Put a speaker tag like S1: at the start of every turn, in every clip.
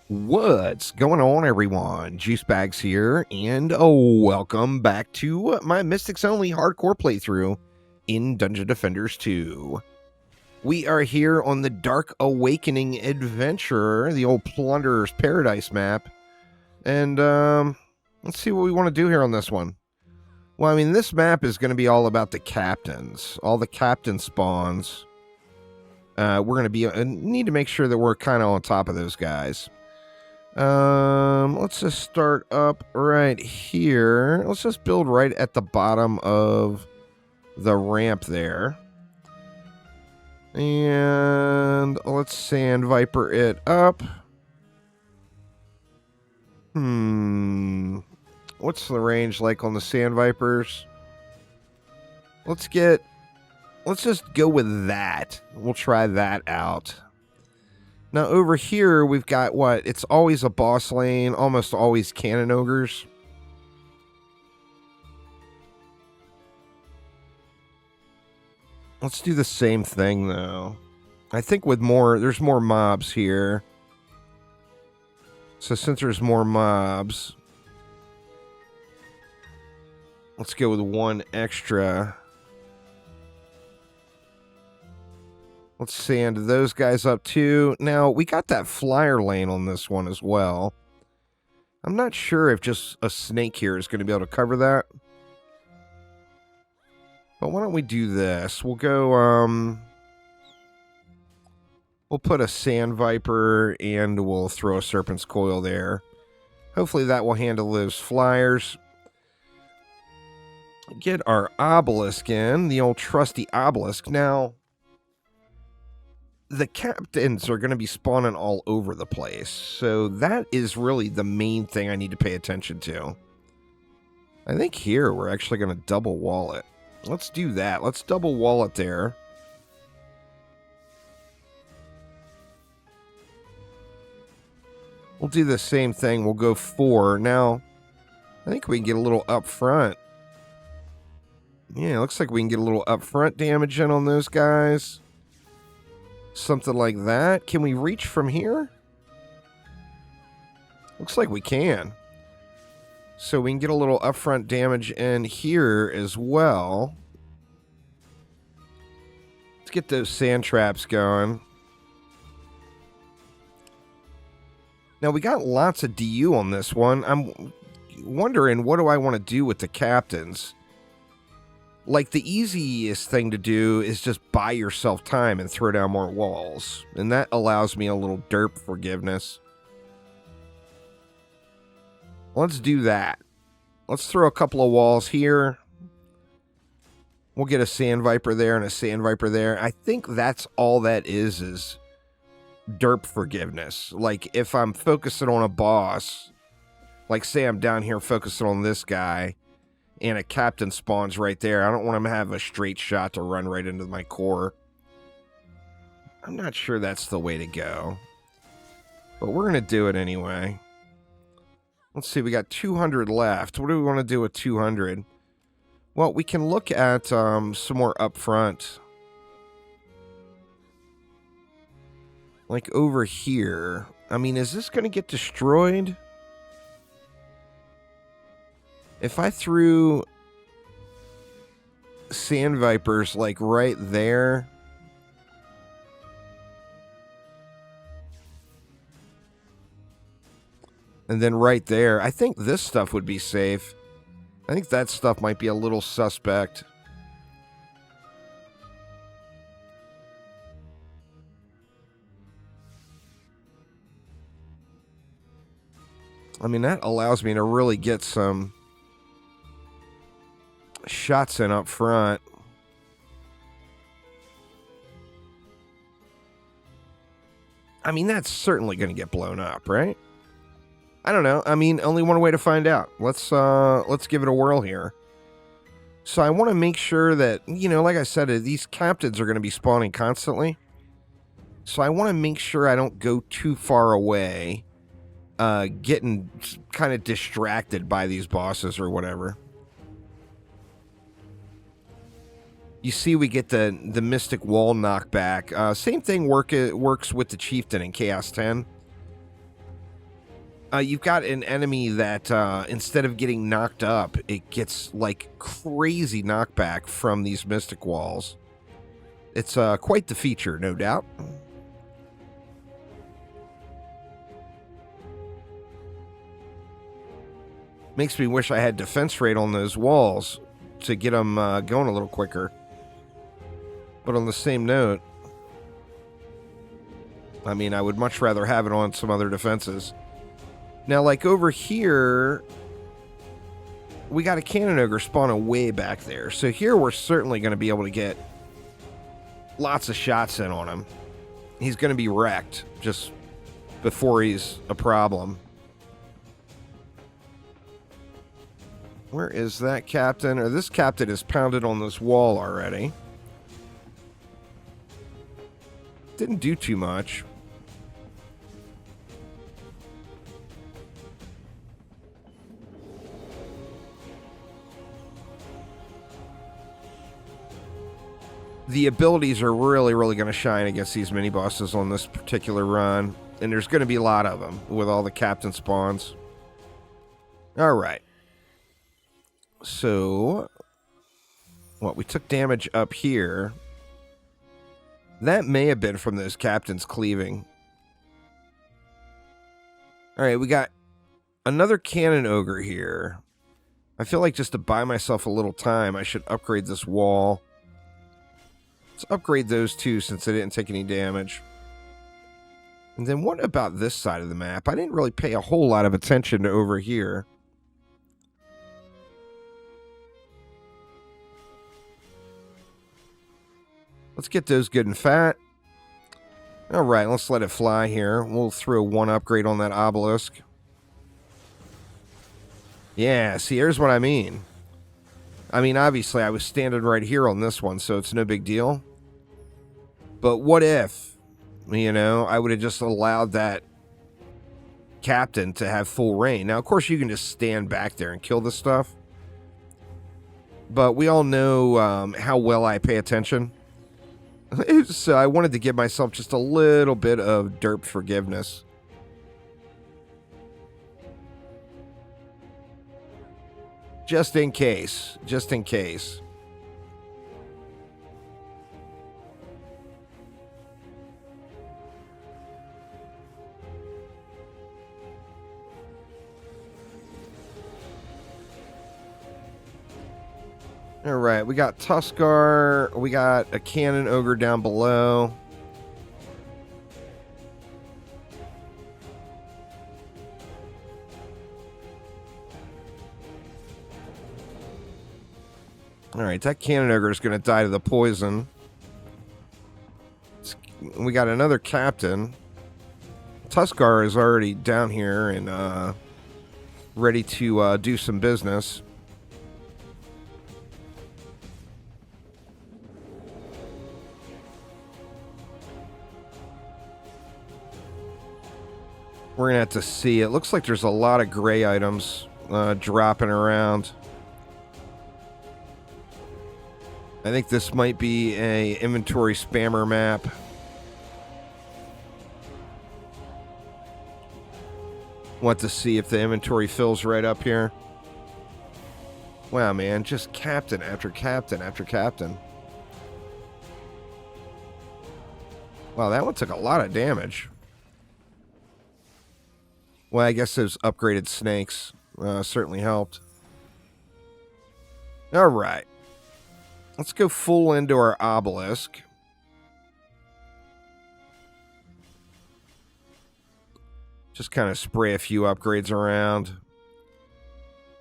S1: What's going on, everyone? Juice Bags here, and welcome back to my Mystics Only hardcore playthrough in Dungeon Defenders 2. We are here on the Dark Awakening adventure, the old Plunderer's Paradise map, and let's see what we want to do here on this one. Well, I mean, this map is going to be all about the captains, all the captain spawns. We're going to be need to make sure that we're kind of on top of those guys. Let's just start up right here. Let's just build right at the bottom of the ramp there. And let's Sand Viper it up. What's the range like on the Sand Vipers? Let's just go with that. We'll try that out. Now, over here, we've got what? It's always a boss lane, almost always cannon ogres. Let's do the same thing, though. I think with there's more mobs here. So since there's more mobs, let's go with one extra. Let's sand those guys up too. Now, we got that flyer lane on this one as well. I'm not sure if just a snake here is going to be able to cover that. But why don't we do this? We'll go, we'll put a Sand Viper and we'll throw a Serpent's Coil there. Hopefully that will handle those flyers. Get our obelisk in, the old trusty obelisk. Now, the captains are going to be spawning all over the place, so that is really the main thing I need to pay attention to. I think here we're actually going to double wall it. Let's do that. Let's double wall it there. We'll do the same thing. We'll go 4. Now, I think we can get a little up front. Yeah, looks like we can get a little up front damage in on those guys. Something like that. Can we reach from here? Looks like we can. So we can get a little upfront damage in here as well. Let's get those sand traps going. Now we got lots of DU on this one. I'm wondering, what do I want to do with the captains? Like, the easiest thing to do is just buy yourself time and throw down more walls. And that allows me a little derp forgiveness. Let's do that. Let's throw a couple of walls here. We'll get a Sand Viper there and a Sand Viper there. I think that's all that is derp forgiveness. Like, if I'm focusing on a boss, like say I'm down here focusing on this guy, and a captain spawns right there, I don't want him to have a straight shot to run right into my core. I'm not sure that's the way to go. But we're going to do it anyway. Let's see, we got 200 left. What do we want to do with 200? Well, we can look at some more up front. Like over here. I mean, is this going to get destroyed? If I threw Sand Vipers, like, right there, and then right there, I think this stuff would be safe. I think that stuff might be a little suspect. I mean, that allows me to really get some shots in up front. I mean, that's certainly going to get blown up, right? I don't know. I mean, only one way to find out. Let's give it a whirl here. So I want to make sure that, you know, like I said, these captains are going to be spawning constantly. So I want to make sure I don't go too far away, getting kind of distracted by these bosses or whatever. You see, we get the Mystic Wall knockback. Same thing works with the Chieftain in Chaos 10. You've got an enemy that instead of getting knocked up, it gets like crazy knockback from these mystic walls. It's quite the feature, no doubt. Makes me wish I had defense rate on those walls to get them going a little quicker. But on the same note, I mean, I would much rather have it on some other defenses. Now, like over here, we got a cannon ogre spawning way back there. So here we're certainly going to be able to get lots of shots in on him. He's going to be wrecked just before he's a problem. Where is that captain? Or this captain is pounded on this wall already. Didn't do too much. The abilities are really, really going to shine against these mini-bosses on this particular run. And there's going to be a lot of them with all the captain spawns. Alright. So, what, we took damage up here. That may have been from those captains cleaving. Alright, we got another cannon ogre here. I feel like just to buy myself a little time, I should upgrade this wall. Let's upgrade those two since they didn't take any damage. And then what about this side of the map? I didn't really pay a whole lot of attention to over here. Let's get those good and fat. Alright, let's let it fly here. We'll throw one upgrade on that obelisk. Yeah, see, here's what I mean. I mean, obviously, I was standing right here on this one, so it's no big deal. But what if, you know, I would have just allowed that captain to have full reign? Now, of course, you can just stand back there and kill this stuff. But we all know how well I pay attention. So I wanted to give myself just a little bit of derp forgiveness. Just in case. Just in case. Alright, we got Tuskar. We got a cannon ogre down below. Alright, that cannon ogre is going to die to the poison. We got another captain. Tuskar is already down here and ready to do some business. We're going to have to see. It looks like there's a lot of gray items dropping around. I think this might be a inventory spammer map. Want to see if the inventory fills right up here. Wow, man, just captain after captain after captain. Wow, that one took a lot of damage. Well, I guess those upgraded snakes certainly helped. All right. Let's go full into our obelisk. Just kind of spray a few upgrades around.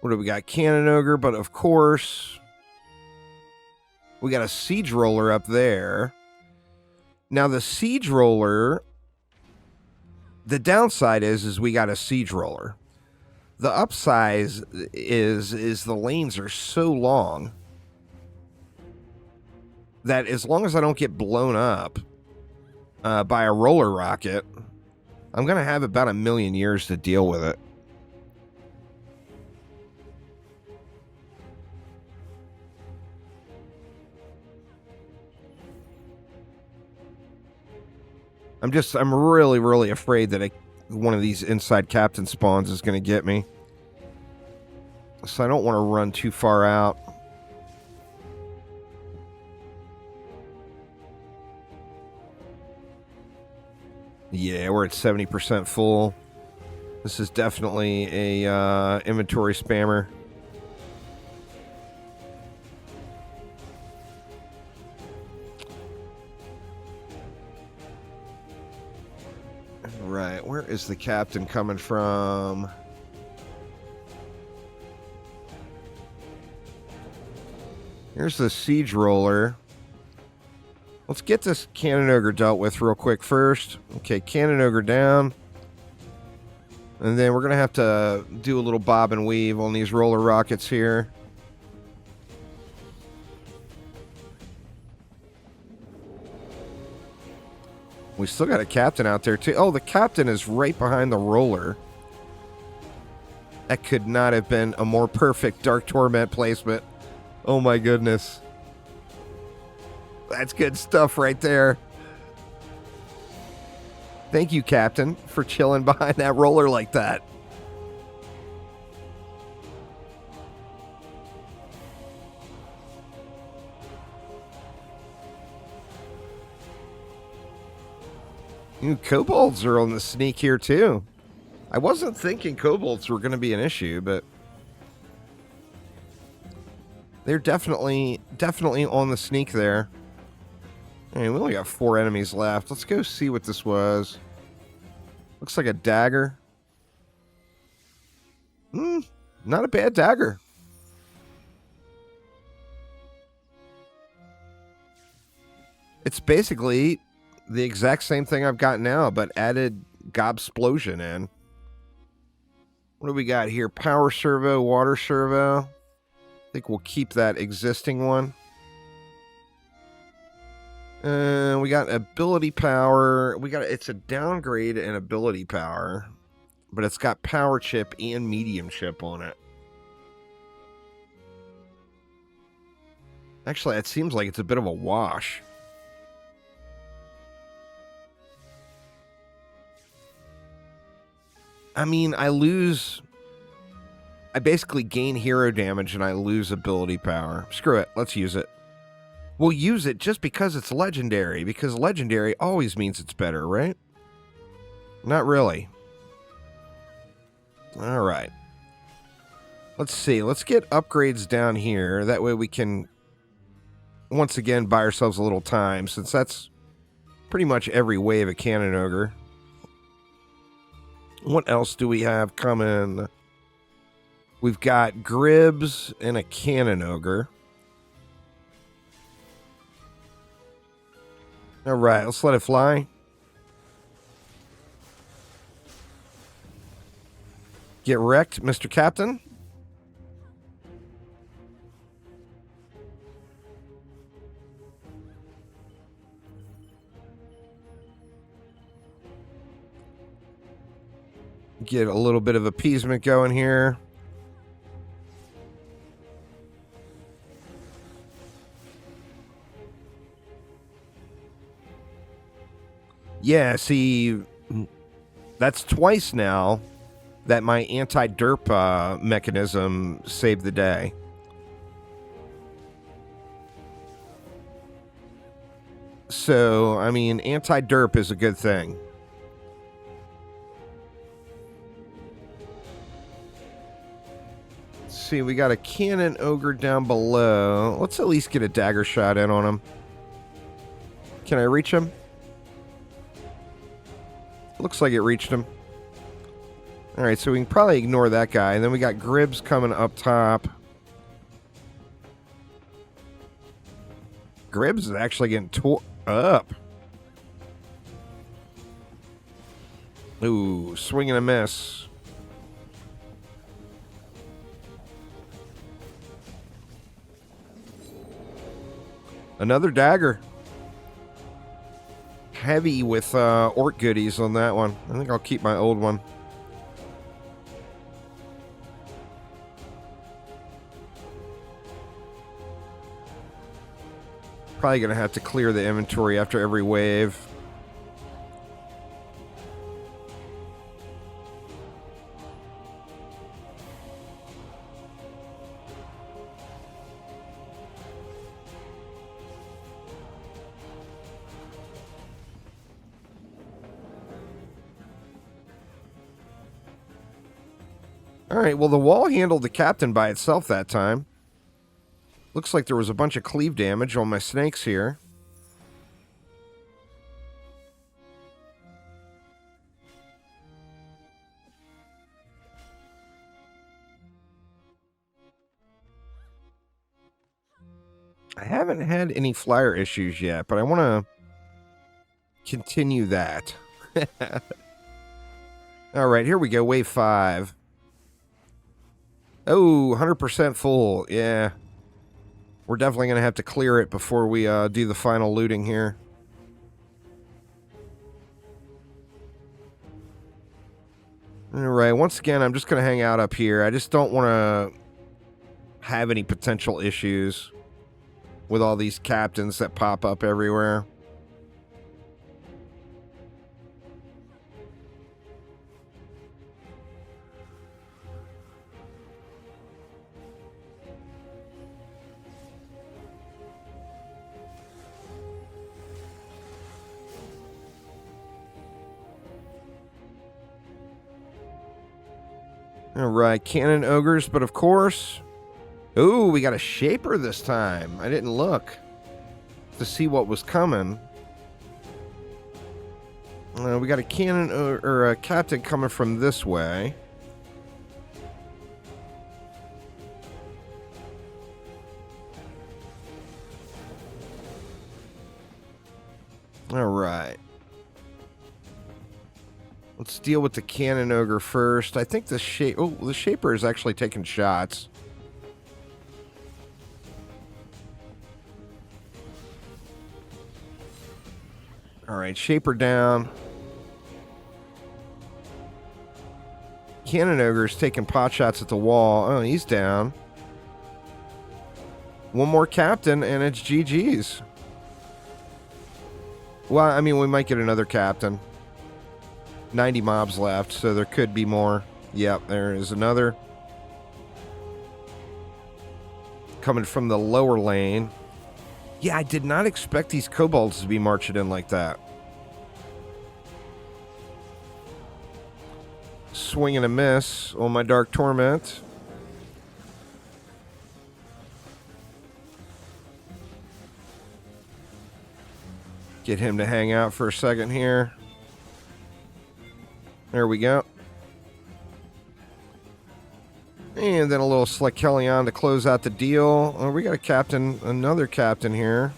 S1: What do we got? Cannon ogre, but of course, we got a siege roller up there. Now the siege roller, the downside is we got a siege roller. The upside is the lanes are so long that as long as I don't get blown up by a roller rocket, I'm going to have about 1,000,000 years to deal with it. I'm really, really afraid that one of these inside captain spawns is going to get me. So I don't want to run too far out. Yeah, we're at 70% full. This is definitely a inventory spammer. Right, where is the captain coming from? Here's the siege roller. Let's get this cannon ogre dealt with real quick first. Okay, cannon ogre down. And then we're going to have to do a little bob and weave on these roller rockets here. We still got a captain out there, too. Oh, the captain is right behind the roller. That could not have been a more perfect Dark Torment placement. Oh, my goodness. That's good stuff right there. Thank you, Captain, for chilling behind that roller like that. Kobolds are on the sneak here, too. I wasn't thinking kobolds were going to be an issue, but they're definitely on the sneak there. Hey, we only got 4 enemies left. Let's go see what this was. Looks like a dagger. Not a bad dagger. It's basically the exact same thing I've got now, but added Gobsplosion in. What do we got here? Power servo, water servo. I think we'll keep that existing one. We got ability power. It's a downgrade in ability power, but it's got power chip and medium chip on it. Actually, it seems like it's a bit of a wash. I mean, I basically gain hero damage and I lose ability power. Screw it. Let's use it. We'll use it just because it's legendary, because legendary always means it's better, right? Not really. All right. Let's see. Let's get upgrades down here. That way we can, once again, buy ourselves a little time, since that's pretty much every wave of Cannon Ogre. What else do we have coming? We've got Gribs and a Cannon Ogre. All right, let's let it fly. Get wrecked, Mr. Captain. Get a little bit of appeasement going here. Yeah, see, that's twice now that my anti-derp mechanism saved the day. So, I mean, anti-derp is a good thing. Let's see, we got a Cannon Ogre down below. Let's at least get a dagger shot in on him. Can I reach him? Looks like it reached him. Alright, so we can probably ignore that guy. And then we got Gribs coming up top. Gribs is actually getting tore up. Ooh, swing and a miss. Another dagger. Heavy with orc goodies on that one. I think I'll keep my old one. Probably going to have to clear the inventory after every wave. All right, well, the wall handled the captain by itself that time. Looks like there was a bunch of cleave damage on my snakes here. I haven't had any flyer issues yet, but I want to continue that. All right, here we go. Wave 5. Oh, 100% full. Yeah. We're definitely going to have to clear it before we do the final looting here. All right, once again, I'm just going to hang out up here. I just don't want to have any potential issues with all these captains that pop up everywhere. All right, cannon ogres, but of course... Ooh, we got a shaper this time. I didn't look to see what was coming. We got a cannon or a captain coming from this way. All right. Let's deal with the cannon ogre first. I think the shaper is actually taking shots. All right, shaper down. Cannon ogre's taking pot shots at the wall. Oh, he's down. One more captain, and it's GG's. Well, I mean, we might get another captain. 90 mobs left, so there could be more. Yep, there is another. Coming from the lower lane. Yeah, I did not expect these kobolds to be marching in like that. Swing and a miss on my Dark Torment. Get him to hang out for a second here. There we go. And then a little Slickelion to close out the deal. Oh, we got a captain, another captain here.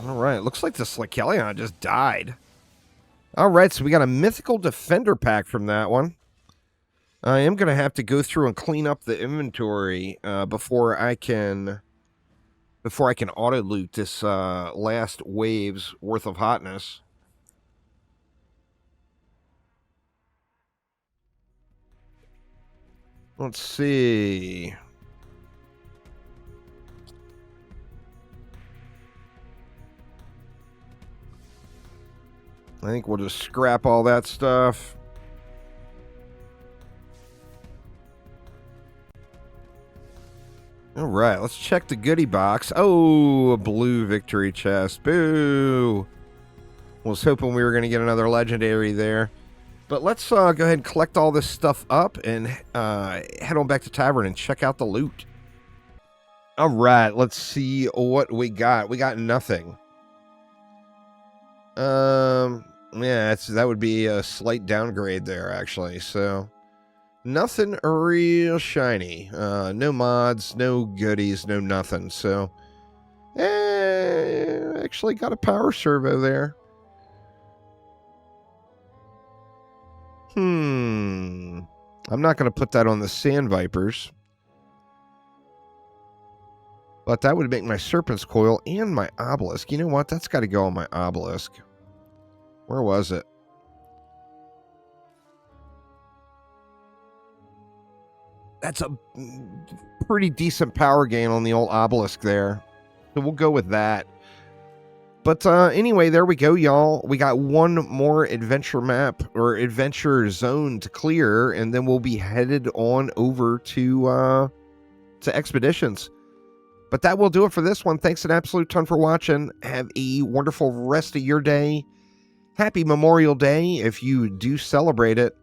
S1: All right, looks like the Slickelion just died. All right, so we got a Mythical Defender pack from that one. I am going to have to go through and clean up the inventory before I can auto loot this last wave's worth of hotness. Let's see. I think we'll just scrap all that stuff. All right, let's check the goodie box. Oh, a blue victory chest. Boo. Was hoping we were going to get another legendary there. But let's go ahead and collect all this stuff up and head on back to Tavern and check out the loot. All right, let's see what we got. We got nothing. Yeah, that would be a slight downgrade there, actually. So, nothing real shiny. No mods, no goodies, no nothing. So, actually got a power servo there. I'm not going to put that on the Sand Vipers. But that would make my Serpent's Coil and my Obelisk. You know what? That's got to go on my Obelisk. Where was it? That's a pretty decent power gain on the old Obelisk there. So we'll go with that. But anyway, there we go, y'all. We got one more adventure map or adventure zone to clear, and then we'll be headed on over to expeditions. But that will do it for this one. Thanks an absolute ton for watching. Have a wonderful rest of your day, Happy Memorial Day if you do celebrate it,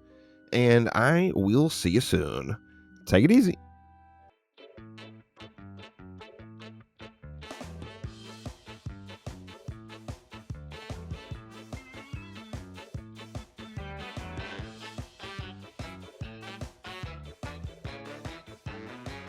S1: and I will see you soon. Take it easy.